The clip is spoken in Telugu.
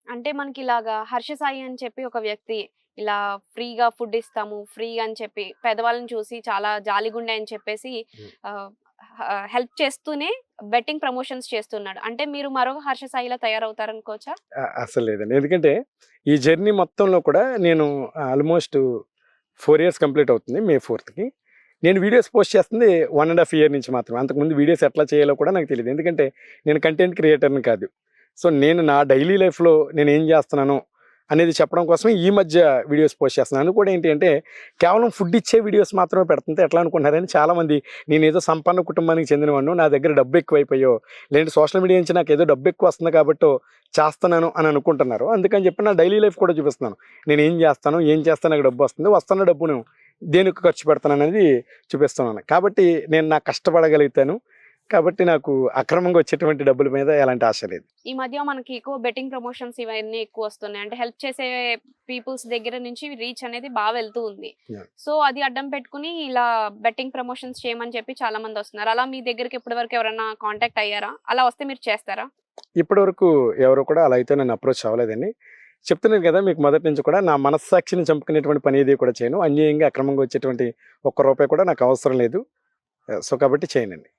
అంటే మనకిలాగా హర్ష సాయి అని చెప్పి ఒక వ్యక్తి ఇలా ఫ్రీగా ఫుడ్ ఇస్తాము, ఫ్రీ అని చెప్పి పేదవాళ్ళని చూసి చాలా జాలిగుండె అని చెప్పేసి హ్మ్. ఆహ్, హెల్ప్ చేస్తూనే బెట్టింగ్ ప్రమోషన్స్ చేస్తున్నాడు. అంటే మీరు మరో హర్ష సాయిలా తయారవుతారనుకోవచ్చా? అస్సలు లేదండి. ఎందుకంటే ఈ జర్నీ మొత్తంలో కూడా నేను ఆల్‌మోస్ట్ 4 ఇయర్స్ కంప్లీట్ అవుతుంది మే 4థ్‌కి. నేను వీడియోస్ పోస్ట్ చేస్తుంది 1 ½ ఇయర్ నుంచి మాత్రమే. అంతకుముందు వీడియోస్ ఎట్లా చేయాలో కూడా నాకు తెలీదు. ఎందుకంటే నేను కంటెంట్ క్రియేటర్‌ని కాదు. సో, నేను నా డైలీ లైఫ్‌లో నేనేం చేస్తున్నాను అనేది చెప్పడం కోసమే ఈ మధ్య వీడియోస్ పోస్ట్ చేస్తున్నాను. అది కూడా ఏంటి అంటే కేవలం ఫుడ్ ఇచ్చే వీడియోస్ మాత్రమే పెడుతుంటే ఎట్లా అనుకుంటున్నారని చాలామంది నేనేదో సంపన్న కుటుంబానికి చెందినవాడినో, నా దగ్గర డబ్బు ఎక్కువైపోయో, లేదంటే సోషల్ మీడియా నుంచి నాకేదో డబ్బు ఎక్కువ వస్తుంది కాబట్టో చేస్తున్నాను అని అనుకుంటున్నారు. అందుకని చెప్పి నా డైలీ లైఫ్ కూడా చూపిస్తున్నాను. నేనేం చేస్తాను, ఏం చేస్తే నాకు డబ్బు వస్తుంది, వస్తున్న డబ్బును దేనికి ఖర్చు పెడతాననేది చూపిస్తున్నాను. కాబట్టి నేను కష్టపడగలుగుతాను. కాబట్టి నాకు అక్రమంగా వచ్చేటువంటి డబ్బుల మీద ఎలాంటి ఆశ లేదు. ఈ మధ్య మనకి ఎక్కువ బెట్టింగ్ ప్రమోషన్స్ ఇవన్నీ ఎక్కువొస్తున్నాయి. అంటే హెల్ప్ చేసే పీపుల్స్ దగ్గర నుంచి రీచ్ అనేది వెళ్తూ ఉంది. యాహ్! సో, అది అడ్డం పెట్టుకొని ఇలా బెట్టింగ్ ప్రమోషన్స్ చేయమని చెప్పి చాలా మందొస్తున్నారు. అలా మీ దగ్గరికి ఇప్పటి వరకు ఎవరన్నా కాంటాక్ట్ అయ్యారా? అలా వస్తే మీరు చేస్తారా? ఇప్పటివరకు ఎవరు కూడా అలా అయితే నన్ను అప్రోచ్ అవ్వలేదండి. చెప్తున్నాను కదా! మీకు మొదటి నుంచి కూడా నా మనస్సాక్షిని చంపుకునేటువంటి పని ఏది కూడా చేయను. అన్యాయంగా, అక్రమంగా వచ్చేటువంటి ఒక్క రూపాయి కూడా నాకు అవసరం లేదు. సో, కాబట్టి చేయనండి.